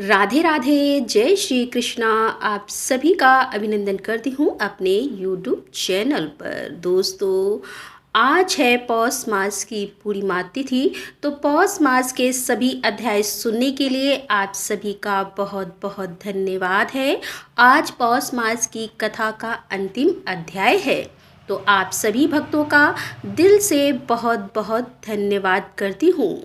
राधे राधे, जय श्री कृष्णा। आप सभी का अभिनंदन करती हूँ अपने यूट्यूब चैनल पर। दोस्तों, आज है पौष मास की पूर्णिमा तिथि। तो पौष मास के सभी अध्याय सुनने के लिए आप सभी का बहुत बहुत धन्यवाद है। आज पौष मास की कथा का अंतिम अध्याय है, तो आप सभी भक्तों का दिल से बहुत बहुत धन्यवाद करती हूँ।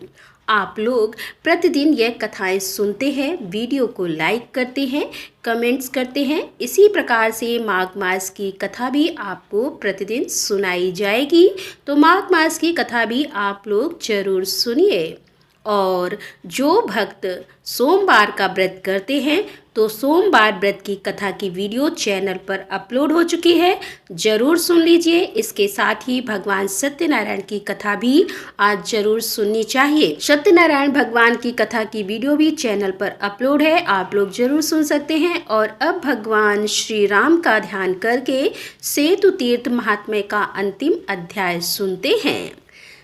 आप लोग प्रतिदिन ये कथाएं सुनते हैं, वीडियो को लाइक करते हैं, कमेंट्स करते हैं। इसी प्रकार से माघ मास की कथा भी आपको प्रतिदिन सुनाई जाएगी, तो माघ मास की कथा भी आप लोग जरूर सुनिए। और जो भक्त सोमवार का व्रत करते हैं तो सोमवार व्रत की कथा की वीडियो चैनल पर अपलोड हो चुकी है, जरूर सुन लीजिए। इसके साथ ही भगवान सत्यनारायण की कथा भी आज जरूर सुननी चाहिए। सत्यनारायण भगवान की कथा की वीडियो भी चैनल पर अपलोड है, आप लोग जरूर सुन सकते हैं। और अब भगवान श्री राम का ध्यान करके सेतु तीर्थ महात्म्य का अंतिम अध्याय सुनते हैं।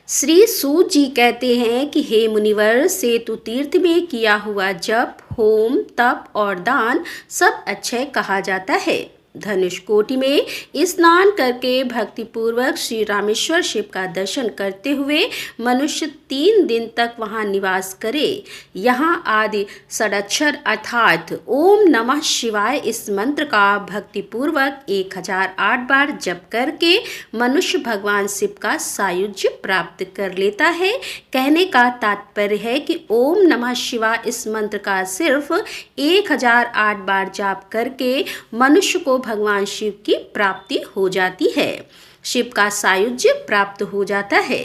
श्री सूत जी कहते हैं कि हे मुनिवर, सेतु तीर्थ में किया हुआ जप, होम, तप और दान सब अच्छे कहा जाता है। धनुषकोटि में स्नान करके भक्तिपूर्वक श्री रामेश्वर शिव का दर्शन करते हुए मनुष्य 3 दिन तक वहां निवास करे। यहाँ आदि षडाक्षर अर्थात ओम नमः शिवाय इस मंत्र का भक्तिपूर्वक 1008 बार जप करके मनुष्य भगवान शिव का सायुज्य प्राप्त कर लेता है। कहने का तात्पर्य है कि ओम नमः शिवाय इस मंत्र का सिर्फ 1008 बार जाप करके मनुष्य को भगवान शिव की प्राप्ति हो जाती है, शिव का सायुज्य प्राप्त हो जाता है।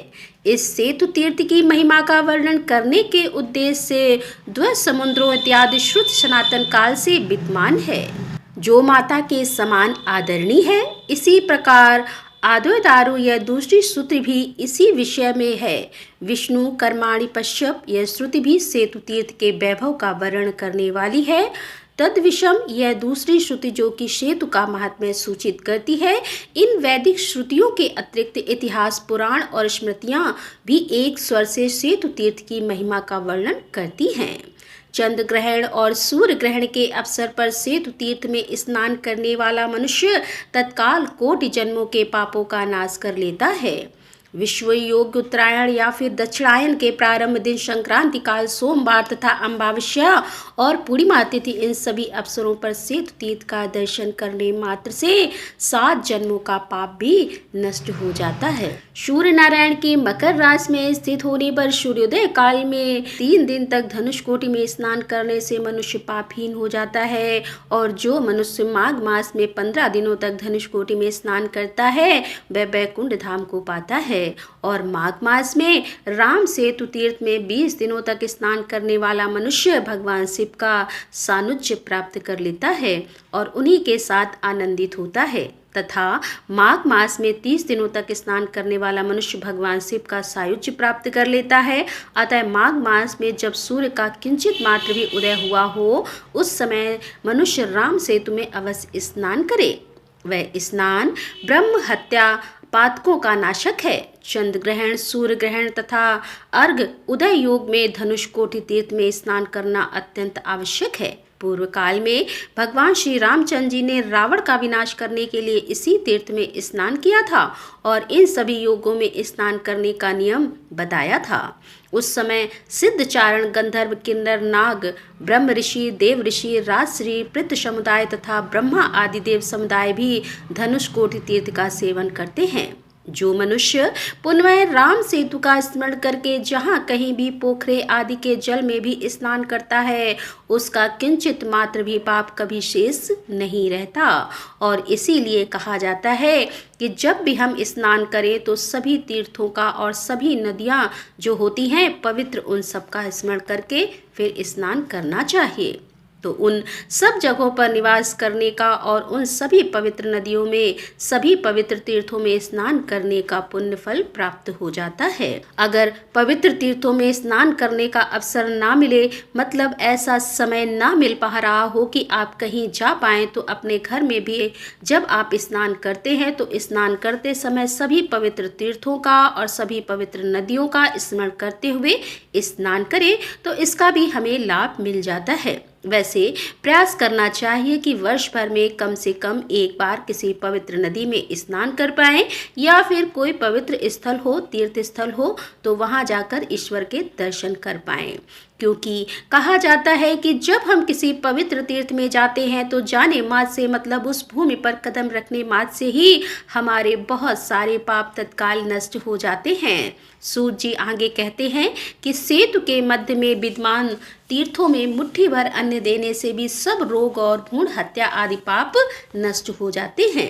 इस सेतु तीर्थ की महिमा का वर्णन करने के उद्देश्य से द्वैत समुद्रों इत्यादि श्रुत सनातन काल से विद्यमान है, जो माता के समान आदरणीय है। इसी प्रकार आद्वैतारु यह दूसरी श्रुति भी इसी विषय में है। विष्णु कर्माणि पश्यप यह श्रुति भी सेतु तीर्थ के वैभव का वर्णन करने वाली है। तद विषम यह दूसरी श्रुति जो कि सेतु का महात्म्य सूचित करती है। इन वैदिक श्रुतियों के अतिरिक्त इतिहास, पुराण और स्मृतियां भी एक स्वर से सेतु तीर्थ की महिमा का वर्णन करती हैं। चंद्र ग्रहण और सूर्य ग्रहण के अवसर पर सेतु तीर्थ में स्नान करने वाला मनुष्य तत्काल कोटि जन्मों के पापों का नाश कर लेता है। विश्व योग उत्तरायण या फिर दक्षिणायन के प्रारंभ दिन, संक्रांति काल, सोमवार तथा अमावस्या और पूर्णिमा तिथि, इन सभी अवसरों पर सेतु तीर्थ का दर्शन करने मात्र से 7 जन्मों का पाप भी नष्ट हो जाता है। सूर्य नारायण के मकर राशि में स्थित होने पर सूर्योदय काल में 3 दिन तक धनुषकोटि में स्नान करने से मनुष्य पापहीन हो जाता है। और जो मनुष्य माघ मास में 15 दिनों तक धनुषकोटि में स्नान करता है वह वैकुंठ धाम को पाता है। और माघ मास में राम सेतु तीर्थ में 20 दिनों तक स्नान करने वाला मनुष्य भगवान शिव का सानुज्य प्राप्त कर लेता है और उन्हीं के साथ आनंदित होता है। तथा माघ मास में 30 दिनों तक स्नान करने वाला मनुष्य भगवान शिव का सायुज्य प्राप्त कर लेता है। अतः माघ मास में जब सूर्य का किंचित मात्र भी उदय हुआ हो, उस समय मनुष्य राम सेतु में अवश्य स्नान करे। वह स्नान ब्रह्म हत्या पातकों का नाशक है। चंद्र ग्रहण, सूर्य ग्रहण तथा अर्घ उदय योग में धनुषकोटि तीर्थ में स्नान करना अत्यंत आवश्यक है। पूर्व काल में भगवान श्री रामचंद्र जी ने रावण का विनाश करने के लिए इसी तीर्थ में स्नान किया था और इन सभी योगों में स्नान करने का नियम बताया था। उस समय सिद्ध चारण, गंधर्व, किन्नर, नाग, ब्रह्म ऋषि, देव ऋषि, राजश्री, पृथ समुदाय तथा ब्रह्मा आदि देव समुदाय भी धनुषकोटि तीर्थ का सेवन करते हैं। जो मनुष्य पुनः राम सेतु का स्मरण करके जहाँ कहीं भी पोखरे आदि के जल में भी स्नान करता है, उसका किंचित मात्र भी पाप कभी शेष नहीं रहता। और इसीलिए कहा जाता है कि जब भी हम स्नान करें तो सभी तीर्थों का और सभी नदियाँ जो होती हैं पवित्र, उन सब का स्मरण करके फिर स्नान करना चाहिए। तो उन सब जगहों पर निवास करने का और उन सभी पवित्र नदियों में, सभी पवित्र तीर्थों में स्नान करने का पुण्य फल प्राप्त हो जाता है। अगर पवित्र तीर्थों में स्नान करने का अवसर ना मिले, मतलब ऐसा समय ना मिल पा रहा हो कि आप कहीं जा पाएं, तो अपने घर में भी जब आप स्नान करते हैं तो स्नान करते समय सभी पवित्र तीर्थों का और सभी पवित्र नदियों का स्मरण करते हुए स्नान करें, तो इसका भी हमें लाभ मिल जाता है। वैसे प्रयास करना चाहिए कि वर्ष भर में कम से कम एक बार किसी पवित्र नदी में स्नान कर पाएं या फिर कोई पवित्र स्थल हो, तीर्थ स्थल हो तो वहां जाकर ईश्वर के दर्शन कर पाएं। क्योंकि कहा जाता है कि जब हम किसी पवित्र तीर्थ में जाते हैं तो जाने मात्र से मतलब उस भूमि पर कदम रखने मात्र से ही हमारे बहुत सारे पाप तत्काल नष्ट हो जाते हैं। सूत जी आगे कहते हैं कि सेतु के मध्य में विद्यमान तीर्थों में मुट्ठी भर अन्न देने से भी सब रोग और भ्रूण हत्या आदि पाप नष्ट हो जाते हैं।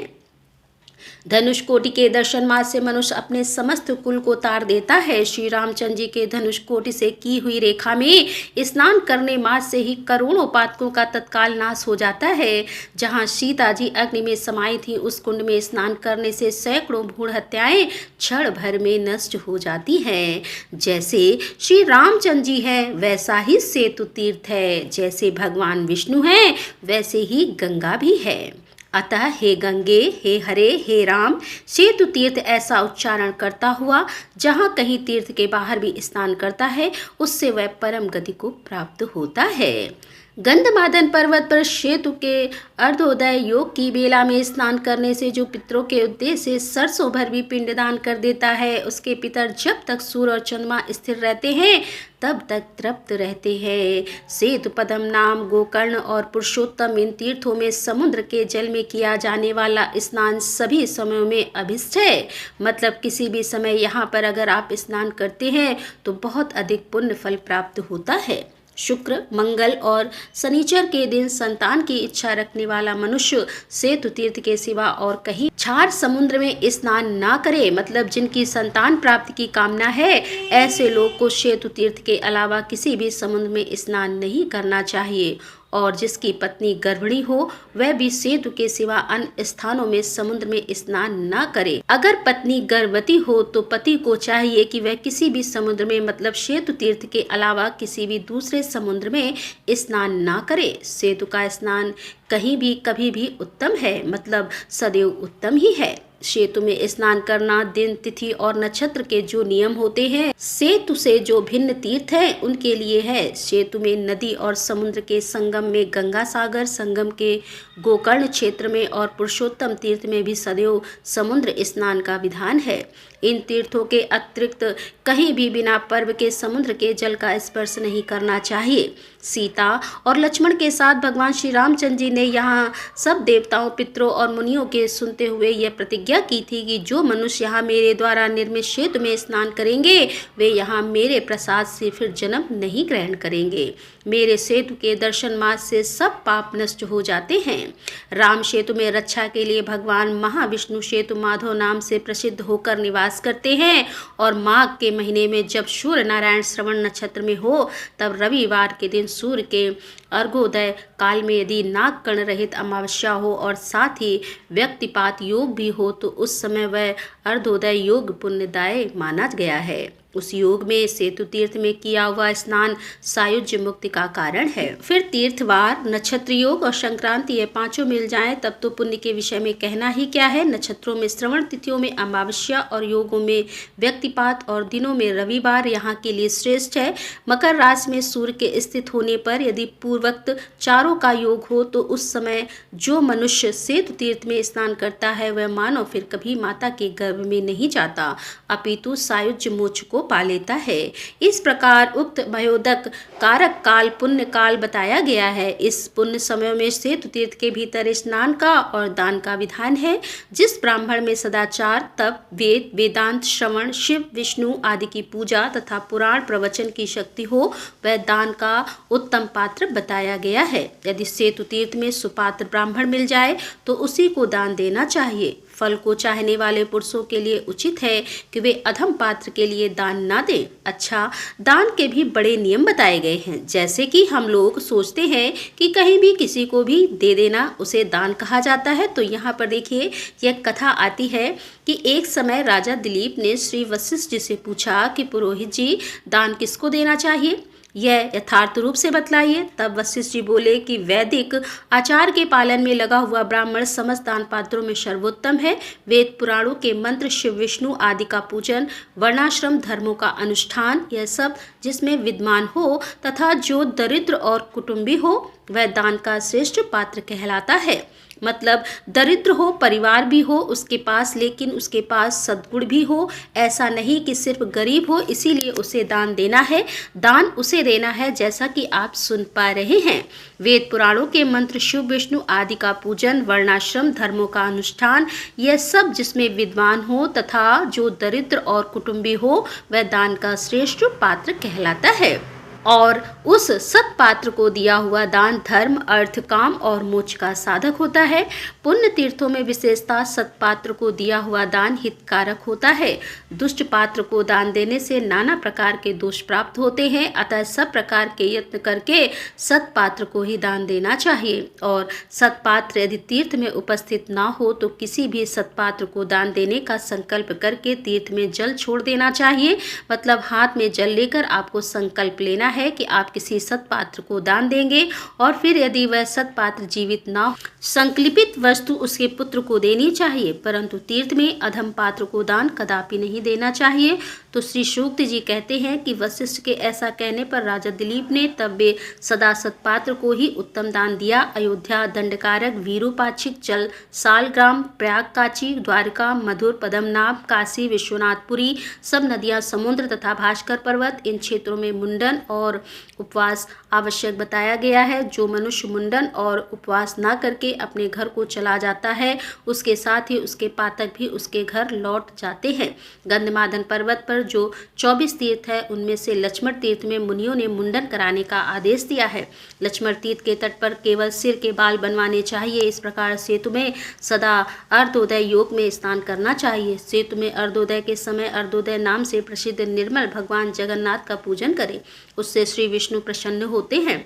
धनुष कोटि के दर्शन मात्र से मनुष्य अपने समस्त कुल को तार देता है। श्री रामचंद्र जी के धनुष कोटि से की हुई रेखा में स्नान करने मात्र से ही करोड़ों पातकों का तत्काल नाश हो जाता है। जहां सीता जी अग्नि में समाई थी उस कुंड में स्नान करने से सैकड़ों भ्रूण हत्याएं क्षण भर में नष्ट हो जाती हैं। जैसे श्री रामचंद्र जी हैं वैसा ही सेतु तीर्थ है, जैसे भगवान विष्णु हैं वैसे ही गंगा भी है। अतः हे गंगे, हे हरे, हे राम, सेतु तीर्थ ऐसा उच्चारण करता हुआ जहाँ कहीं तीर्थ के बाहर भी स्नान करता है उससे वह परम गति को प्राप्त होता है। गंधमादन पर्वत पर सेतु के अर्धोदय योग की बेला में स्नान करने से जो पितरों के उद्देश्य से सरसों भर भी पिंडदान कर देता है उसके पितर जब तक सूर्य और चंद्रमा स्थिर रहते हैं तब तक तृप्त रहते हैं। सेतु पदम नाम गोकर्ण और पुरुषोत्तम इन तीर्थों में समुद्र के जल में किया जाने वाला स्नान सभी समयों में अभिष्ट है। मतलब किसी भी समय यहाँ पर अगर आप स्नान करते हैं तो बहुत अधिक पुण्य फल प्राप्त होता है। शुक्र, मंगल और शनिचर के दिन संतान की इच्छा रखने वाला मनुष्य सेतु तीर्थ के सिवा और कहीं क्षार समुद्र में स्नान ना करे। मतलब जिनकी संतान प्राप्ति की कामना है ऐसे लोग को सेतु तीर्थ के अलावा किसी भी समुद्र में स्नान नहीं करना चाहिए। और जिसकी पत्नी गर्भिणी हो वह भी सेतु के सिवा अन्य स्थानों में समुद्र में स्नान न करे। अगर पत्नी गर्भवती हो तो पति को चाहिए कि वह किसी भी समुद्र में मतलब सेतु तीर्थ के अलावा किसी भी दूसरे समुद्र में स्नान न करे। सेतु का स्नान कहीं भी कभी भी उत्तम है, मतलब सदैव उत्तम ही है। सेतु में स्नान करना दिन, तिथि और नक्षत्र के जो नियम होते हैं सेतु से जो भिन्न तीर्थ है उनके लिए है। सेतु में नदी और समुद्र के संगम में गंगा सागर, संगम के गोकर्ण क्षेत्र में और पुरुषोत्तम तीर्थ में भी सदैव समुद्र स्नान का विधान है। इन तीर्थों के अतिरिक्त कहीं भी बिना पर्व के समुद्र के जल का स्पर्श नहीं करना चाहिए। सीता और लक्ष्मण के साथ भगवान श्री रामचंद्र जी ने यहाँ सब देवताओं, पितरों और मुनियों के सुनते हुए यह प्रतिज्ञा की थी कि जो मनुष्य यहाँ मेरे द्वारा निर्मित सेतु में स्नान करेंगे वे यहाँ मेरे प्रसाद से फिर जन्म नहीं ग्रहण करेंगे। मेरे सेतु के दर्शन मात्र से सब पाप नष्ट हो जाते हैं। राम सेतु में रक्षा के लिए भगवान महाविष्णु सेतु माधव नाम से प्रसिद्ध होकर निवास करते हैं और माघ के महीने में जब सूर्य नारायण श्रवण नक्षत्र में हो तब रविवार के दिन सूर्य के अर्घोदय काल में यदि नाग कर्ण रहित अमावस्या हो और साथ ही व्यक्तिपात योग भी हो तो उस समय वह अर्धोदय योग पुण्यदायी माना गया है। उस योग में सेतु तीर्थ में किया हुआ स्नान सायुज्य मुक्ति का कारण है। फिर तीर्थवार, नक्षत्र योग और संक्रांति ये पांचों मिल जाएं तब तो पुण्य के विषय में कहना ही क्या है। नक्षत्रों में श्रवण, तिथियों में अमावस्या और योगों में व्यक्तिपात और दिनों में रविवार यहाँ के लिए श्रेष्ठ है। मकर राशि में सूर्य के स्थित होने पर यदि पूर्वोक्त चारों का योग हो तो उस समय जो मनुष्य सेतु तीर्थ में स्नान करता है वह मानो फिर कभी माता के गर्भ में नहीं जाता अपितु सायुज्य मोक्ष को पा लेता है। इस प्रकार उक्त भयोदक कारक काल पुण्य काल बताया गया है। इस पुण्य समय में सेतु तीर्थ के भीतर स्नान का और दान का विधान है। जिस ब्राह्मण में सदाचार, तप, वेद, वेदांत श्रवण, शिव, विष्णु आदि की पूजा तथा पुराण प्रवचन की शक्ति हो वह दान का उत्तम पात्र बताया गया है। यदि सेतु तीर्थ में सुपात्र ब्राह्मण मिल जाए तो उसी को दान देना चाहिए। फल को चाहने वाले पुरुषों के लिए उचित है कि वे अधम पात्र के लिए दान ना दें। अच्छा, दान के भी बड़े नियम बताए गए हैं। जैसे कि हम लोग सोचते हैं कि कहीं भी किसी को भी दे देना उसे दान कहा जाता है, तो यहाँ पर देखिए यह कथा आती है कि एक समय राजा दिलीप ने श्री वशिष्ठ जी से पूछा कि पुरोहित जी दान किसको देना चाहिए, यह यथार्थ रूप से बतलाइए। तब वशिष्ठ जी बोले कि वैदिक आचार के पालन में लगा हुआ ब्राह्मण समस्त दान पात्रों में सर्वोत्तम है। वेद पुराणों के मंत्र, शिव विष्णु आदि का पूजन, वर्णाश्रम धर्मों का अनुष्ठान, यह सब जिसमें विद्वान हो तथा जो दरिद्र और कुटुंबी हो वह दान का श्रेष्ठ पात्र कहलाता है। मतलब दरिद्र हो, परिवार भी हो उसके पास, लेकिन उसके पास सद्गुण भी हो। ऐसा नहीं कि सिर्फ गरीब हो इसीलिए उसे दान देना है। दान उसे देना है जैसा कि आप सुन पा रहे हैं, वेद पुराणों के मंत्र, शिव विष्णु आदि का पूजन, वर्णाश्रम धर्मों का अनुष्ठान, यह सब जिसमें विद्वान हो तथा जो दरिद्र और कुटुंबी हो वह दान का श्रेष्ठ पात्र कहलाता है। और उस सत्पात्र को दिया हुआ दान धर्म, अर्थ, काम और मोक्ष का साधक होता है। पुण्य तीर्थों में विशेषता सत्पात्र को दिया हुआ दान हितकारक होता है। दुष्ट पात्र को दान देने से नाना प्रकार के दोष प्राप्त होते हैं, अतः सब प्रकार के यत्न करके सत्पात्र को ही दान देना चाहिए। और सत्पात्र यदि तीर्थ में उपस्थित ना हो तो किसी भी सत्पात्र को दान देने का संकल्प करके तीर्थ में जल छोड़ देना चाहिए। मतलब हाथ में जल लेकर आपको संकल्प लेना है कि आप किसी सत्पात्र को दान देंगे, और फिर यदि वह सत्पात्र जीवित ना हो, संकल्पित वस्तु उसके पुत्र को देनी चाहिए, परंतु तीर्थ में अधम पात्र को दान कदापि नहीं देना चाहिए। तो श्री सूक्त जी कहते हैं कि वशिष्ठ के ऐसा कहने पर राजा दिलीप ने तब वे सदा सत्पात्र को ही उत्तम दान दिया। अयोध्या, दंडकारक, वीरूपाक्षिक, चल, सालग्राम, प्रयाग, काची, द्वारका, मधुर, पद्मनाभ, काशी, विश्वनाथपुरी, सब नदियां, समुद्र तथा भास्कर पर्वत, इन क्षेत्रों में मुंडन और उपवास आवश्यक बताया गया है। जो मनुष्य मुंडन और उपवास न करके अपने घर को चला जाता है उसके साथ ही उसके पातक भी उसके घर लौट जाते हैं। गंधमादन पर्वत पर जो 24 तीर्थ है उनमें से लक्ष्मण तीर्थ में मुनियों ने मुंडन कराने का आदेश दिया है। लक्ष्मण तीर्थ के तट पर केवल सिर के बाल बनवाने चाहिए। इस प्रकार सेतु में सदा अर्धोदय योग में स्नान करना चाहिए। सेतु में अर्धोदय के समय अर्धोदय नाम से प्रसिद्ध निर्मल भगवान जगन्नाथ का पूजन करें, उससे श्री विष्णु प्रसन्न होते हैं।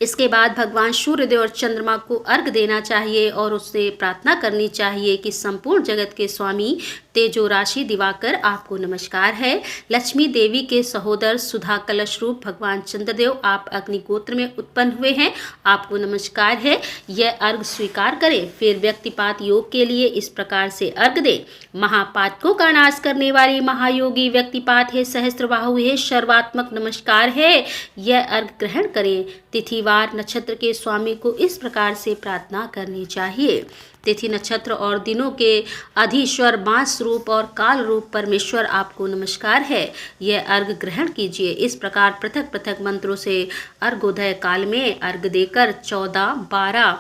इसके बाद भगवान सूर्यदेव और चंद्रमा को अर्घ देना चाहिए और उससे प्रार्थना करनी चाहिए कि संपूर्ण जगत के स्वामी तेजो राशि दिवाकर आपको नमस्कार है। लक्ष्मी देवी के सहोदर सुधा कलश रूप भगवान चंद्रदेव आप अग्निगोत्र में उत्पन्न हुए हैं, आपको नमस्कार है। यह अर्घ स्वीकार करें। फिर व्यक्तिपात योग के लिए इस प्रकार से अर्घ दें। महापातकों का नाश करने वाली महायोगी व्यक्तिपात है, सहस्त्रबाहु है, सर्वात्मक नमस्कार है। यह अर्घ ग्रहण करें। तिथिवार नक्षत्र के स्वामी को इस प्रकार से प्रार्थना करनी चाहिए। तिथि, नक्षत्र और दिनों के अधीश्वर, मास रूप और काल रूप परमेश्वर आपको नमस्कार है। यह अर्घ ग्रहण कीजिए। इस प्रकार पृथक पृथक मंत्रों से अर्घोदय काल में अर्घ देकर 14, 12,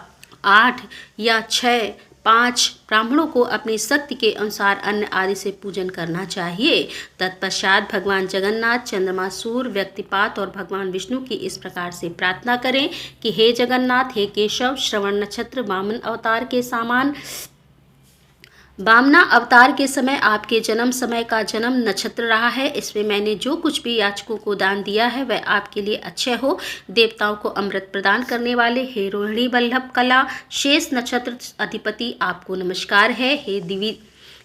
8 या 6, 5 ब्राह्मणों को अपनी शक्ति के अनुसार अन्न आदि से पूजन करना चाहिए। तत्पश्चात भगवान जगन्नाथ, चंद्रमा, सूर्य, व्यक्तिपात और भगवान विष्णु की इस प्रकार से प्रार्थना करें कि हे जगन्नाथ, हे केशव, श्रवण नक्षत्र वामन अवतार के समान वामना अवतार के समय आपके जन्म समय का जन्म नक्षत्र रहा है। इसमें मैंने जो कुछ भी याचकों को दान दिया है वह आपके लिए अच्छे हो। देवताओं को अमृत प्रदान करने वाले हे रोहिणी वल्लभ कला शेष नक्षत्र अधिपति आपको नमस्कार है।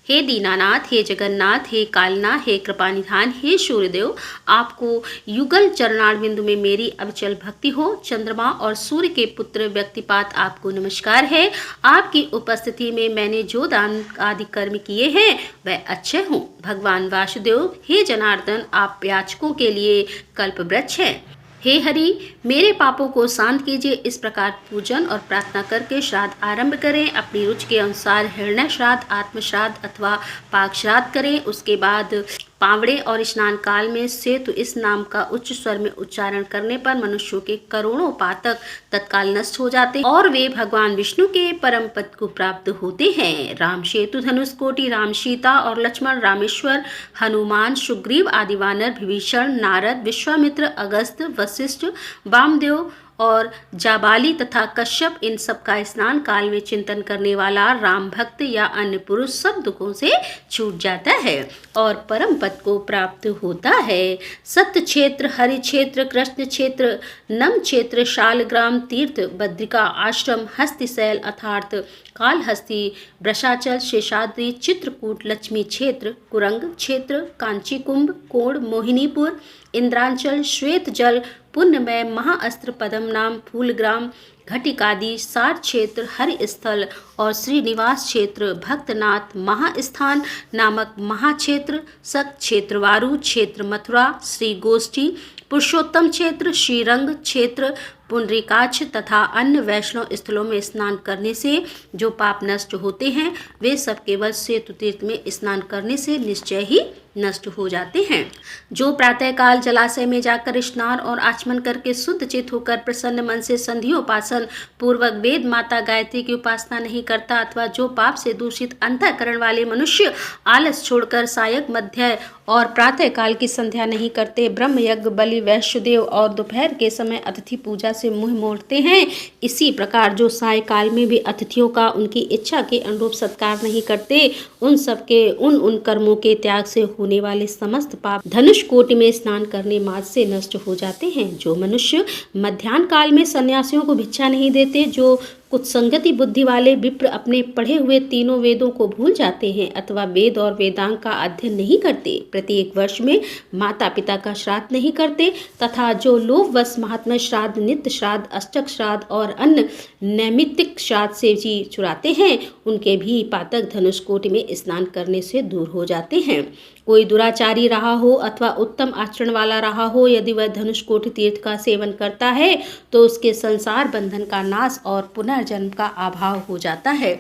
हे दीनानाथ, हे जगन्नाथ, हे कालना, हे कृपानिधान, हे सूर्यदेव, आपको युगल चरणारविंदु में मेरी अविचल भक्ति हो। चंद्रमा और सूर्य के पुत्र व्यक्तिपात आपको नमस्कार है। आपकी उपस्थिति में मैंने जो दान आदि कर्म किए हैं वह अच्छे हों। भगवान वासुदेव, हे जनार्दन, आप याचकों के लिए कल्प वृक्ष हैं। हे हरि, मेरे पापों को शांत कीजिए। इस प्रकार पूजन और प्रार्थना करके श्राद्ध आरंभ करें। अपनी रुचि के अनुसार हिरण्य श्राद्ध, आत्म श्राद्ध अथवा पाक श्राद्ध करें। उसके बाद पावड़े और स्नान काल में सेतु इस नाम का उच्च स्वर में उच्चारण करने पर मनुष्यों के करोड़ों पातक तत्काल नष्ट हो जाते हैं और वे भगवान विष्णु के परम पद को प्राप्त होते हैं। राम सेतु, धनुष कोटि, राम सीता और लक्ष्मण, रामेश्वर, हनुमान, सुग्रीव आदि वानर, विभीषण, नारद, विश्वामित्र, अगस्त, वशिष्ठ, वामदेव और जाबाली तथा कश्यप, इन सब का स्नान काल में चिंतन करने वाला राम भक्त या अन्य पुरुष सब दुखों से छूट जाता है और परम पद को प्राप्त होता है। सत्य क्षेत्र, हरि क्षेत्र, कृष्ण क्षेत्र, नम क्षेत्र, शालग्राम तीर्थ, बद्रिका आश्रम, हस्तिशैल अर्थात कालहस्ती, वृषाचल, शेषाद्रि, चित्रकूट, लक्ष्मी क्षेत्र, कुरंग क्षेत्र, कांचीकुंभ, कोण, मोहिनीपुर, इंद्रांचल, श्वेत जल, पुण्यमय महाअस्त्र पदम नाम फूलग्राम घटिकादि सार क्षेत्र हरि स्थल और श्रीनिवास क्षेत्र भक्तनाथ महास्थान नामक महाक्षेत्र सक क्षेत्रवारु क्षेत्र मथुरा श्री गोष्ठी पुरुषोत्तम क्षेत्र श्रीरंग क्षेत्र पुंडरीकाक्ष तथा अन्य वैष्णव स्थलों में स्नान करने से जो पाप नष्ट होते हैं वे सब केवल सेतु तीर्थ में स्नान करने से निश्चय ही नष्ट हो जाते हैं। जो प्रातःकाल जलाशय में जाकर स्नान और आचमन करके शुद्ध चित होकर प्रसन्न मन से संध्योपासन पूर्वक वेद माता गायत्री की उपासना नहीं करता अथवा जो पाप से दूषित अंतःकरण वाले मनुष्य आलस छोड़कर सायक मध्य और प्रातःकाल की संध्या नहीं करते, ब्रह्म यज्ञ बलि वैश्यदेव और दोपहर के समय अतिथि पूजा से मुंह मोड़ते हैं, इसी प्रकार जो सायकाल में भी अतिथियों का उनकी इच्छा के अनुरूप सत्कार नहीं करते, उन सबके उन कर्मों के त्याग से होने वाले समस्त पाप धनुष कोटि में स्नान करने मात्र से नष्ट हो जाते हैं। जो मनुष्य मध्याह्न काल में सन्यासियों को भिक्षा नहीं देते, जो कुछ संगति बुद्धि वाले विप्र अपने पढ़े हुए तीनों वेदों को भूल जाते हैं अथवा वेद और वेदांग का अध्ययन नहीं करते, प्रत्येक वर्ष में माता पिता का श्राद्ध नहीं करते तथा जो लोभवश महात्मा श्राद्ध नित्य श्राद्ध अष्टक श्राद्ध और अन्य नैमित्तिक श्राद्ध से जी चुराते हैं, उनके भी पातक धनुष कोटि में स्नान करने से दूर हो जाते हैं। कोई दुराचारी रहा हो अथवा उत्तम आचरण वाला रहा हो, यदि वह धनुष कोटि तीर्थ का सेवन करता है तो उसके संसार बंधन का नाश और पुनर्जन्म का अभाव हो जाता है।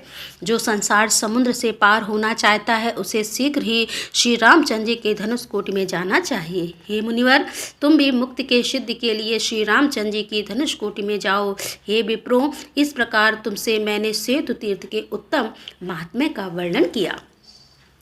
जो संसार समुद्र से पार होना चाहता है उसे शीघ्र ही श्री रामचंद्र जी के धनुष कोटि में जाना चाहिए। हे मुनिवर, तुम भी मुक्ति के सिद्धि के लिए श्री रामचंद्र जी की धनुष कोटि में जाओ। हे विप्रो, इस प्रकार तुमसे मैंने सेतु तीर्थ के उत्तम महात्म्य का वर्णन किया।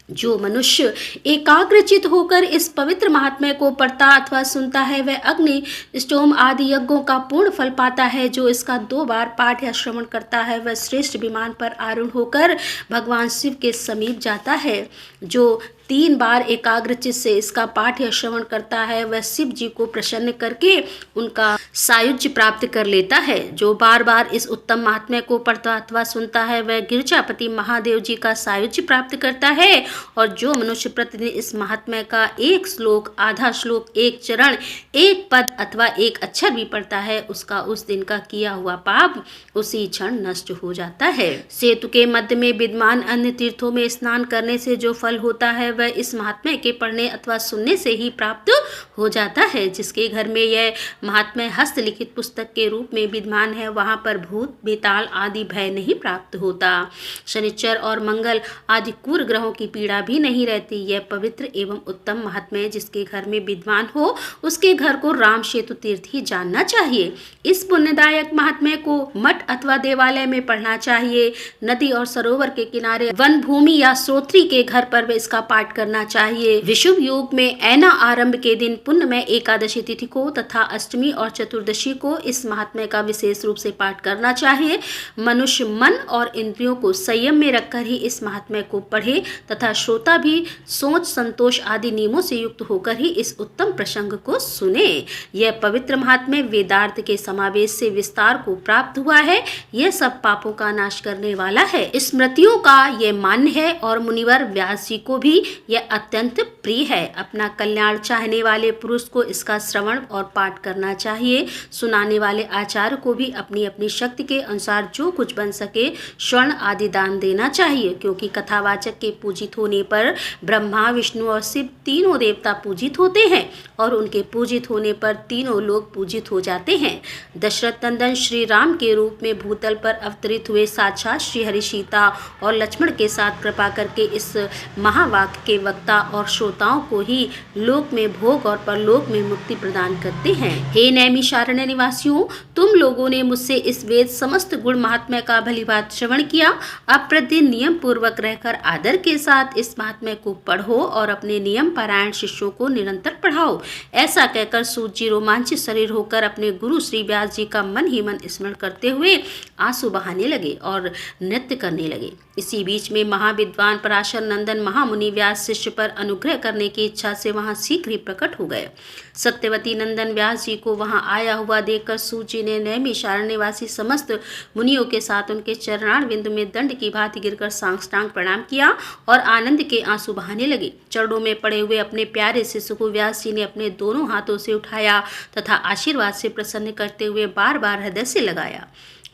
जो मनुष्य एकाग्रचित होकर इस पवित्र महात्म्य को पढ़ता अथवा सुनता है वह अग्नि स्टोम आदि यज्ञों का पूर्ण फल पाता है। जो इसका 2 बार पाठ या श्रवण करता है वह श्रेष्ठ विमान पर आरूढ़ होकर भगवान शिव के समीप जाता है। जो 3 बार एकाग्रचित से इसका पाठ या श्रवण करता है वह शिव जी को प्रसन्न करके उनका सायुज्य प्राप्त कर लेता है। जो बार बार इस उत्तम महात्म्य को पढ़ता अथवा सुनता है वह गिरजापति महादेव जी का सायुज्य प्राप्त करता है। और जो मनुष्य प्रतिदिन इस महात्म्य का 1 श्लोक, आधा श्लोक, 1 चरण, 1 पद अथवा 1 अक्षर भी पढ़ता है उसका उस दिन का किया हुआ पाप उसी क्षण नष्ट हो जाता है। सेतु के मध्य में विद्यमान अन्य तीर्थों में स्नान करने से जो फल होता है वह इस महात्म्य के पढ़ने अथवा सुनने से ही प्राप्त हो जाता है। जिसके घर में यह महात्म्य हस्तलिखित पुस्तक के रूप में विद्यमान है वहां पर भूत बेताल आदि भय नहीं प्राप्त होता, शनिचर और मंगल आदि क्रूर ग्रहों की पीड़ा भी नहीं रहती। यह पवित्र एवं उत्तम महात्म्य जिसके घर में विद्यमान हो उसके घर को राम सेतु तीर्थ ही जानना चाहिए। इस पुण्यदायक महात्म्य को मठ अथवा देवालय में पढ़ना चाहिए। नदी और सरोवर के किनारे वन भूमि या श्रोत्री के घर पर इसका पाठ करना चाहिए। विषुव योग में ऐना आरंभ के दिन पुण्यमय एकादशी तिथि को तथा अष्टमी और चतुर्दशी को इस महात्म्य का विशेष रूप से पाठ करना चाहिए। मनुष्य मन और इंद्रियों को संयम में रखकर ही इस महात्म्य को पढ़े तथा श्रोता भी सोच संतोष आदि नियमों से युक्त होकर ही इस उत्तम प्रसंग को सुने। यह पवित्र महात्म्य वेदार्थ के समावेश से विस्तार को प्राप्त हुआ है। यह सब पापों का नाश करने वाला है। स्मृतियों का यह मान्य है और मुनिवर व्यास जी को भी यह अत्यंत प्रिय है। अपना कल्याण चाहने वाले पुरुष को इसका श्रवण और पाठ करना चाहिए। सुनाने वाले आचार्य को भी अपनी अपनी शक्ति के अनुसार जो कुछ बन सके स्वर्ण आदि दान देना चाहिए, क्योंकि कथावाचक के पूजित होने पर ब्रह्मा विष्णु और शिव तीनों देवता पूजित होते हैं और उनके पूजित होने पर तीनों लोग पूजित हो जाते हैं। दशरथ नंदन श्री राम के रूप में भूतल पर अवतरित हुए साक्षात श्री हरि सीता और लक्ष्मण के साथ कृपा करके इस महावाक्य के वक्ता और श्रोताओं को ही लोक में भोग और परलोक में मुक्ति प्रदान करते हैं। हे नैमिषारण्य निवासियों, तुम लोगों ने मुझसे इस वेद समस्त गुण महात्म्य का भलीभांति श्रवण किया। अब प्रतिदिन नियम पूर्वक रहकर आदर के साथ इस महात्म्य को पढ़ो और अपने नियम पारायण शिष्यों को निरंतर पढ़ाओ। ऐसा कहकर सूत जी रोमांचित शरीर होकर अपने गुरु श्री व्यास जी का मन ही मन स्मरण करते हुए आंसू बहाने लगे और नृत्य करने लगे। इसी बीच में महाविद्वान पराशर नंदन महामुनि व्यास शिष्य पर अनुग्रह करने की इच्छा से वहां शीघ्र ही प्रकट हो गए। सत्यवती नंदन व्यास जी को वहां आया हुआ देखकर सूत जी ने नैमिषारण्य निवासी समस्त मुनियों के साथ उनके चरणार बिंदु में दंड की भांति गिरकर साष्टांग प्रणाम किया और आनंद के आंसू बहाने लगे। चरणों में पड़े हुए अपने प्यारे शिशु को व्यास जी ने अपने दोनों हाथों से उठाया तथा आशीर्वाद से प्रसन्न करते हुए बार बार हृदय से लगाया।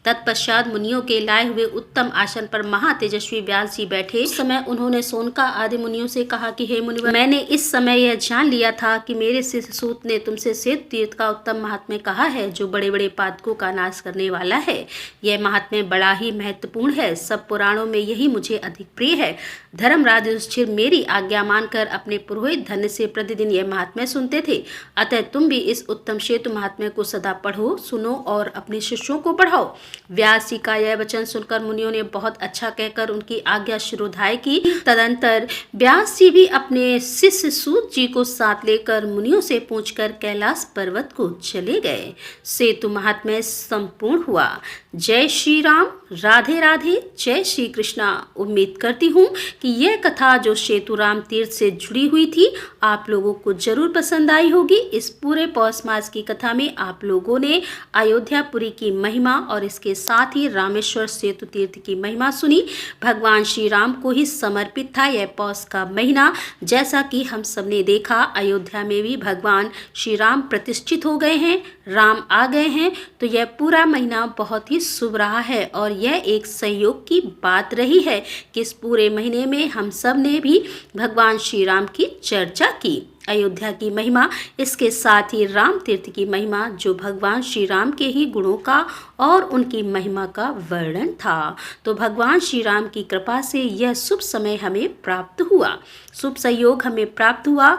तत्पश्चात मुनियों के लाए हुए उत्तम आसन पर महातेजस्वी व्यास जी बैठे। उस समय उन्होंने सोनका आदि मुनियों से कहा कि हे मुनिवर, मैंने इस समय यह जान लिया था कि मेरे शिष्य सूत ने तुमसे सेतु तीर्थ का उत्तम महात्म्य कहा है, जो बड़े बड़े पातकों का नाश करने वाला है। यह महात्म्य बड़ा ही महत्वपूर्ण है, सब पुराणों में यही मुझे अधिक प्रिय है। धर्मराज युधिष्ठिर मेरी आज्ञा मानकर अपने पुरोहित धन्य से प्रतिदिन यह महात्म्य सुनते थे, अतः तुम भी इस उत्तम सेतु महात्म्य को सदा पढ़ो, सुनो और अपने शिष्यों को पढ़ाओ। व्यास जी का यह वचन सुनकर मुनियों ने बहुत अच्छा कहकर उनकी आज्ञा शिरोधार्य की। तदंतर व्यास जी भी अपने शिष्य सूत जी को साथ लेकर मुनियों से पूछकर कैलाश पर्वत को चले गए। सेतु महात्म्य संपूर्ण हुआ। जय श्री राम, राधे राधे, जय श्री कृष्णा। उम्मीद करती हूँ कि यह कथा जो सेतुराम तीर्थ से जुड़ी हुई थी आप लोगों को जरूर पसंद आई होगी। इस पूरे पौष मास की कथा में आप लोगों ने अयोध्यापुरी की महिमा और इसके साथ ही रामेश्वर सेतु तीर्थ की महिमा सुनी। भगवान श्री राम को ही समर्पित था यह पौष का महीना। जैसा कि हम सबने देखा, अयोध्या में भी भगवान श्री राम प्रतिष्ठित हो गए हैं, राम आ गए हैं, तो यह पूरा महीना बहुत ही शुभ रहा है और यह एक सहयोग की बात रही है कि इस पूरे महीने में हम सब ने भी भगवान श्री राम की चर्चा की। अयोध्या की महिमा, इसके साथ ही राम तीर्थ की महिमा, जो भगवान श्री राम के ही गुणों का और उनकी महिमा का वर्णन था। तो भगवान श्री राम की कृपा से यह शुभ समय हमें प्राप्त हुआ, शुभ संयोग हमें प्राप्त हुआ।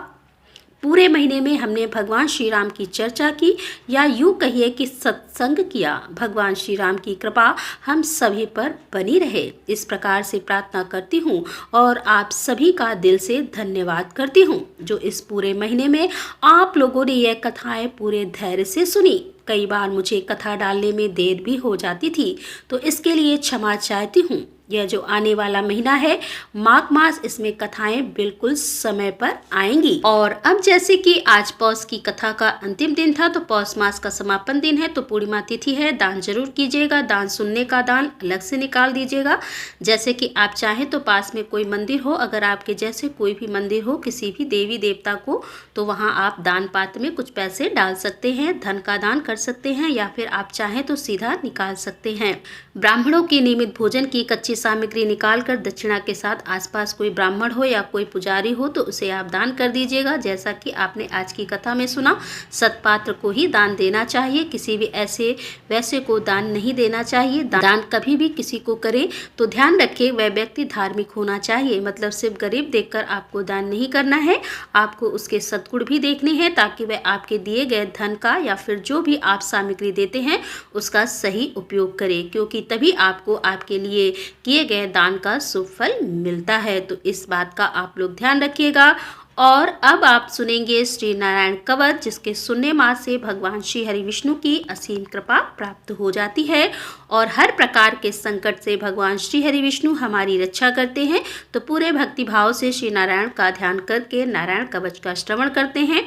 पूरे महीने में हमने भगवान श्री राम की चर्चा की, या यूँ कहिए कि सत्संग किया। भगवान श्री राम की कृपा हम सभी पर बनी रहे, इस प्रकार से प्रार्थना करती हूँ और आप सभी का दिल से धन्यवाद करती हूँ जो इस पूरे महीने में आप लोगों ने यह कथाएं पूरे धैर्य से सुनी। कई बार मुझे कथा डालने में देर भी हो जाती थी, तो इसके लिए क्षमा चाहती हूँ। यह जो आने वाला महीना है माघ मास, इसमें कथाएं बिल्कुल समय पर आएंगी। और अब जैसे कि आज पौष की कथा का अंतिम दिन था, तो पौष मास का समापन दिन है, तो पूर्णिमा तिथि है। दान जरूर कीजिएगा, दान सुनने का दान अलग से निकाल दीजिएगा। जैसे कि आप चाहें तो पास में कोई मंदिर हो, अगर आपके जैसे कोई भी मंदिर हो किसी भी देवी देवता को, तो वहाँ आप दान पात्र में कुछ पैसे डाल सकते हैं, धन का दान कर सकते हैं, या फिर आप चाहें तो सीधा निकाल सकते हैं। ब्राह्मणों की नियमित भोजन की कच्ची सामग्री निकालकर दक्षिणा के साथ आसपास कोई ब्राह्मण हो या कोई पुजारी हो तो उसे आप दान कर दीजिएगा। जैसा कि आपने आज की कथा में सुना, सत्पात्र को ही दान देना चाहिए, किसी भी ऐसे वैसे को दान नहीं देना चाहिए। दान कभी भी किसी को करे तो ध्यान रखिए वह व्यक्ति धार्मिक होना चाहिए, मतलब सिर्फ गरीब देखकर आपको दान नहीं करना है, आपको उसके सद्गुण भी देखने हैं ताकि वह आपके दिए गए धन का या फिर जो भी आप सामग्री देते हैं उसका सही उपयोग करे, क्योंकि तभी आपको आपके लिए किए गए दान का शुभ फल मिलता है। तो इस बात का आप लोग ध्यान रखिएगा। और अब आप सुनेंगे श्री नारायण कवच, जिसके सुनने मात्र से भगवान श्री हरि विष्णु की असीम कृपा प्राप्त हो जाती है और हर प्रकार के संकट से भगवान श्री हरि विष्णु हमारी रक्षा करते हैं। तो पूरे भक्ति भाव से श्री नारायण का ध्यान करके नारायण कवच का श्रवण करते हैं।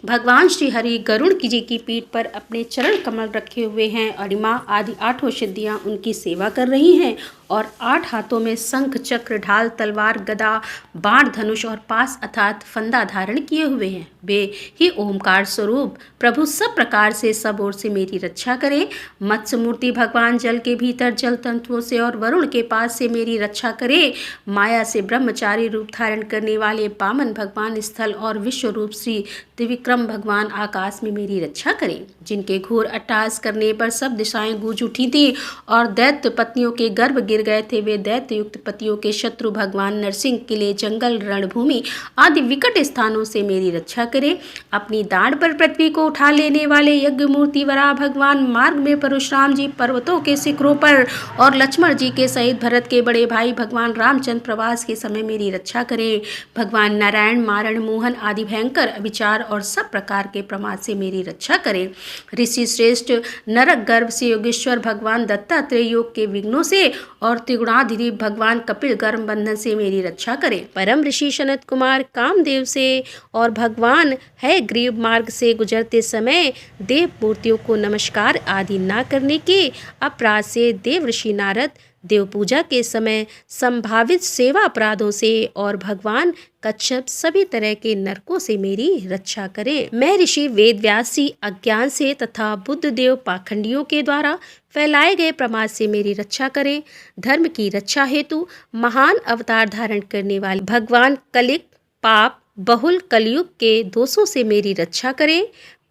भगवान श्री हरि गरुड़ जी की पीठ पर अपने चरण कमल रखे हुए हैं, अरिमा आदि 8 सिद्धियां उनकी सेवा कर रही हैं और 8 हाथों में शंख, चक्र, ढाल, तलवार, गदा, बाण, धनुष और पास अर्थात फंदा धारण किए हुए हैं। वे ही ओमकार स्वरूप प्रभु सब प्रकार से सब ओर से मेरी रक्षा करें। मत्स्य मूर्ति भगवान जल के भीतर जल तंतुओं से और वरुण के पास से मेरी रक्षा करे। माया से ब्रह्मचारी रूप धारण करने वाले पावन भगवान स्थल और विश्व रूप श्री त्रिविक्रम भगवान आकाश में मेरी रक्षा करें। जिनके घोर अट्टहास करने पर सब दिशाएं गूंज उठी थी और दैत्य पत्नियों के गर्भ गिर गए थे, वे दैत्य युक्त पतियों के शत्रु भगवान नरसिंह किले, जंगल, रणभूमि आदि विकट स्थानों से मेरी रक्षा करे। अपनी दाढ़ पर पृथ्वी को उठा लेने वाले यज्ञ मूर्ति वराह भगवान मार्ग में परशुराम जी पर्वतों के शिखरों पर और लक्ष्मण जी के सहित भरत के बड़े भाई भगवान रामचंद्र प्रवास के समय मेरी रक्षा करें। भगवान नारायण मारण, मोहन आदि भयंकर अभिचार और सब प्रकार के प्रमाद से मेरी रक्षा करें। ऋषि श्रेष्ठ नरक गर्भ से योगेश्वर भगवान दत्तात्रेय योग के विघ्नों से और त्रिगुणाधिदेव भगवान कपिल गर्भ बंधन से मेरी रक्षा करें। परम ऋषि सनत कुमार कामदेव से और भगवान है ग्रीव मार्ग से गुजरते समय देव मूर्तियों को नमस्कार आदि न करने के अपराध से देव ऋषि नारद देव पूजा के समय संभावित सेवा अपराधों से और भगवान कच्छप सभी तरह के नरकों से मेरी रक्षा करें। मैं ऋषि वेद व्यास जी अज्ञान से तथा बुद्ध देव पाखंडियों के द्वारा फैलाए गए प्रमाद से मेरी रक्षा करें। धर्म की रक्षा हेतु महान अवतार धारण करने वाले भगवान कलिक पाप बहुल कलयुग के दोषों से मेरी रक्षा करें।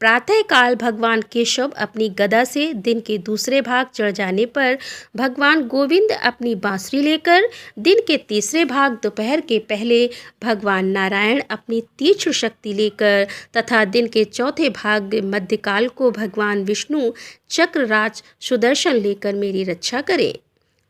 प्रातः काल भगवान केशव अपनी गदा से दिन के दूसरे भाग चढ़ जाने पर भगवान गोविंद अपनी बांसुरी लेकर दिन के तीसरे भाग दोपहर के पहले भगवान नारायण अपनी तीक्ष्ण शक्ति लेकर तथा दिन के चौथे भाग मध्यकाल को भगवान विष्णु चक्रराज सुदर्शन लेकर मेरी रक्षा करें।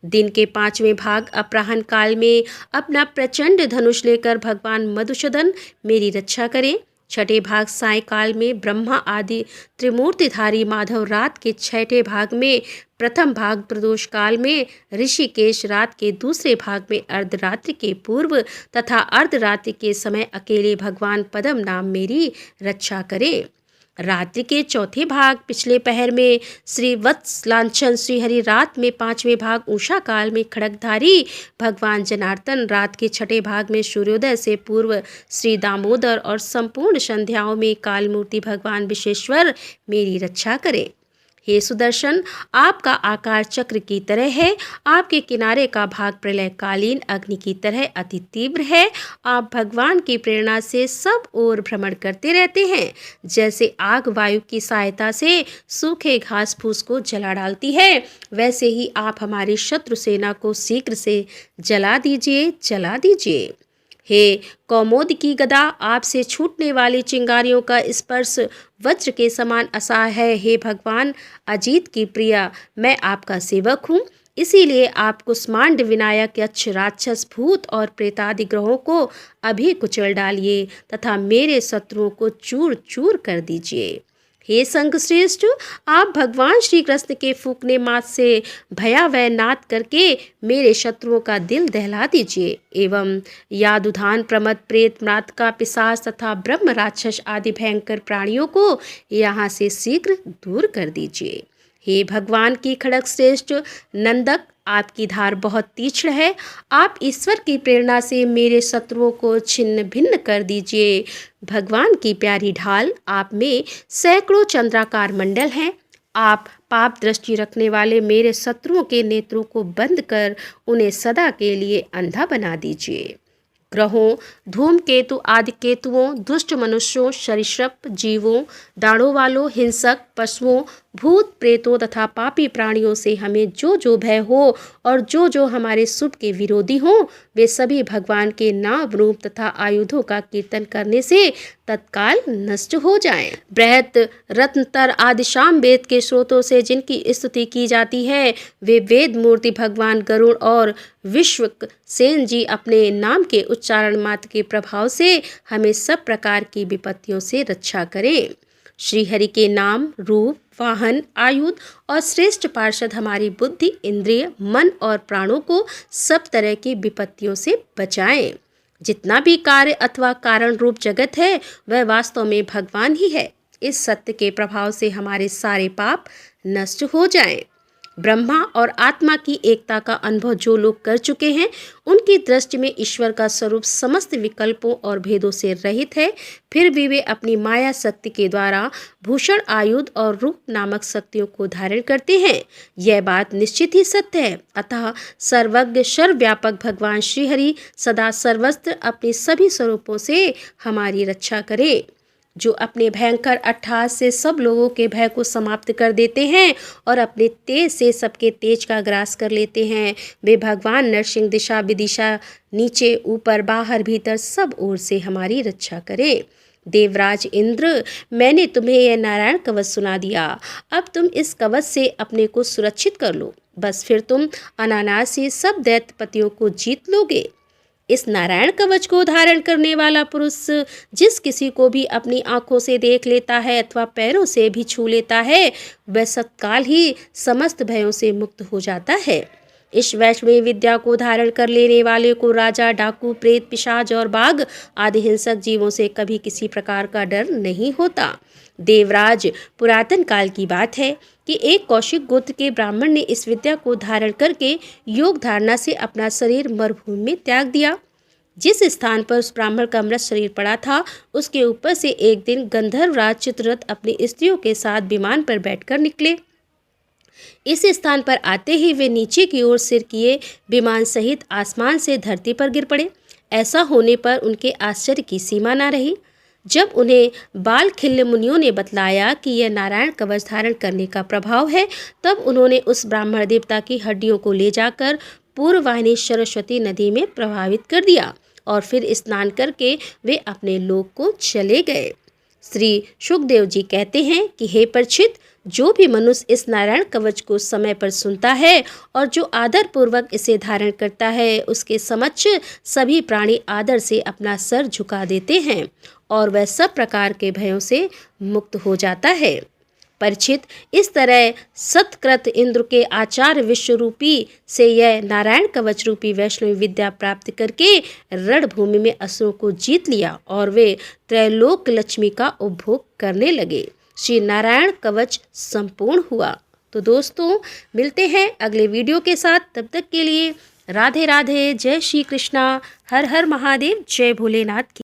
दिन के पांचवें भाग अपराह्न काल में अपना प्रचंड धनुष लेकर भगवान मधुसूदन मेरी रक्षा करें। छठे भाग सायंकाल में ब्रह्मा आदि त्रिमूर्तिधारी माधव रात के छठे भाग में प्रथम भाग प्रदोष काल में ऋषिकेश रात के दूसरे भाग में अर्धरात्रि के पूर्व तथा अर्धरात्रि के समय अकेले भगवान पद्म नाम मेरी रक्षा करें। रात्रि के चौथे भाग पिछले पहर में श्री वत्स लांछन श्रीहरि रात में पांचवें भाग उषा काल में खड़गधारी भगवान जनार्दन रात के छठे भाग में सूर्योदय से पूर्व श्री दामोदर और संपूर्ण संध्याओं में कालमूर्ति भगवान विश्वेश्वर मेरी रक्षा करें। हे सुदर्शन, आपका आकार चक्र की तरह है, आपके किनारे का भाग प्रलयकालीन अग्नि की तरह अति तीव्र है। आप भगवान की प्रेरणा से सब ओर भ्रमण करते रहते हैं। जैसे आग वायु की सहायता से सूखे घास फूस को जला डालती है, वैसे ही आप हमारी शत्रु सेना को शीघ्र से जला दीजिए। हे कौमोद की गदा, आपसे छूटने वाली चिंगारियों का स्पर्श वज्र के समान असह्य है। हे भगवान अजीत की प्रिया, मैं आपका सेवक हूँ, इसीलिए आप कुष्मांड विनायक यक्ष राक्षस भूत और प्रेतादि ग्रहों को अभी कुचल डालिए तथा मेरे शत्रुओं को चूर चूर कर दीजिए। हे संघश्रेष्ठ, आप भगवान श्री कृष्ण के फूकने मात से भयावह नाद करके मेरे शत्रुओं का दिल दहला दीजिए एवं यादुधान प्रमद प्रेत म्रातका पिशाच तथा ब्रह्म राक्षस आदि भयंकर प्राणियों को यहाँ से शीघ्र दूर कर दीजिए। हे भगवान की खड़ग श्रेष्ठ नंदक, आपकी धार बहुत तीक्ष्ण है। आप ईश्वर की प्रेरणा से मेरे शत्रुओं को छिन्न भिन्न कर दीजिए। भगवान की प्यारी ढाल, आप में सैकड़ों चंद्राकार मंडल हैं। आप पाप दृष्टि रखने वाले मेरे शत्रुओं के नेत्रों को बंद कर उन्हें सदा के लिए अंधा बना दीजिए। ग्रहों, धूमकेतु आदि केतुओं, दुष्ट मनुष्यों, सरीसृप जीवों, दाढ़ों वालों, हिंसक पशुओं, भूत प्रेतों तथा पापी प्राणियों से हमें जो जो भय हो और जो जो हमारे शुभ के विरोधी हों, वे सभी भगवान के नाम रूप तथा आयुधों का कीर्तन करने से तत्काल नष्ट हो जाएं। बृहत रत्नतर आदि शाम वेद के स्रोतों से जिनकी स्तुति की जाती है, वे वेद मूर्ति भगवान गरुड़ और विश्वक सेन जी अपने नाम के उच्चारण मात्र के प्रभाव से हमें सब प्रकार की विपत्तियों से रक्षा करें। श्री हरि के नाम, रूप, वाहन, आयुध और श्रेष्ठ पार्षद हमारी बुद्धि, इंद्रिय, मन और प्राणों को सब तरह की विपत्तियों से बचाएं। जितना भी कार्य अथवा कारण रूप जगत है, वह वास्तव में भगवान ही है। इस सत्य के प्रभाव से हमारे सारे पाप नष्ट हो जाएं। ब्रह्मा और आत्मा की एकता का अनुभव जो लोग कर चुके हैं, उनकी दृष्टि में ईश्वर का स्वरूप समस्त विकल्पों और भेदों से रहित है। फिर भी वे अपनी माया शक्ति के द्वारा भूषण, आयुध और रूप नामक शक्तियों को धारण करते हैं। यह बात निश्चित ही सत्य है। अतः सर्वज्ञ सर्वव्यापक भगवान श्रीहरि सदा सर्वत्र अपने सभी स्वरूपों से हमारी रक्षा करे। जो अपने भयंकर अट्टहास से सब लोगों के भय को समाप्त कर देते हैं और अपने तेज से सबके तेज का ग्रास कर लेते हैं, वे भगवान नरसिंह दिशा विदिशा नीचे ऊपर बाहर भीतर सब ओर से हमारी रक्षा करें। देवराज इंद्र, मैंने तुम्हें यह नारायण कवच सुना दिया। अब तुम इस कवच से अपने को सुरक्षित कर लो। बस फिर तुम अनायास ही सब दैत्यपतियों को जीत लोगे। इस नारायण कवच को धारण करने वाला पुरुष जिस किसी को भी अपनी आंखों से देख लेता है अथवा पैरों से भी छू लेता है, वह तत्काल ही समस्त भयों से मुक्त हो जाता है। इस वैष्णवी विद्या को धारण कर लेने वाले को राजा, डाकू, प्रेत, पिशाच और बाघ आदि हिंसक जीवों से कभी किसी प्रकार का डर नहीं होता। देवराज पुरातन काल की बात है कि एक कौशिक गोत्र के ब्राह्मण ने इस विद्या को धारण करके योग धारणा से अपना शरीर मरुभूमि में त्याग दिया। जिस स्थान पर उस ब्राह्मण का मृत शरीर पड़ा था, उसके ऊपर से एक दिन गंधर्वराज चित्ररथ अपनी स्त्रियों के साथ विमान पर बैठकर निकले। इस स्थान पर आते ही वे नीचे की ओर सिर किए विमान सहित आसमान से धरती पर गिर पड़े। ऐसा होने पर उनके आश्चर्य की सीमा न रही। जब उन्हें बाल खिल्य मुनियों ने बतलाया कि यह नारायण कवच धारण करने का प्रभाव है, तब उन्होंने उस ब्राह्मण देवता की हड्डियों को ले जाकर पूर्ववाहिनी सरस्वती नदी में प्रभावित कर दिया और फिर स्नान करके वे अपने लोक को चले गए। श्री सुखदेव जी कहते हैं कि हे परीक्षित, जो भी मनुष्य इस नारायण कवच को समय पर सुनता है और जो आदर पूर्वक इसे धारण करता है, उसके समक्ष सभी प्राणी आदर से अपना सर झुका देते हैं और वह सब प्रकार के भयों से मुक्त हो जाता है। परीक्षित, इस तरह सत्कृत इंद्र के आचार्य विश्वरूपी से यह नारायण कवच रूपी वैष्णवी विद्या प्राप्त करके रणभूमि में असुरों को जीत लिया और वे त्रैलोक लक्ष्मी का उपभोग करने लगे। श्री नारायण कवच संपूर्ण हुआ। तो दोस्तों, मिलते हैं अगले वीडियो के साथ। तब तक के लिए राधे राधे, जय श्री कृष्णा, हर हर महादेव, जय भोलेनाथ की।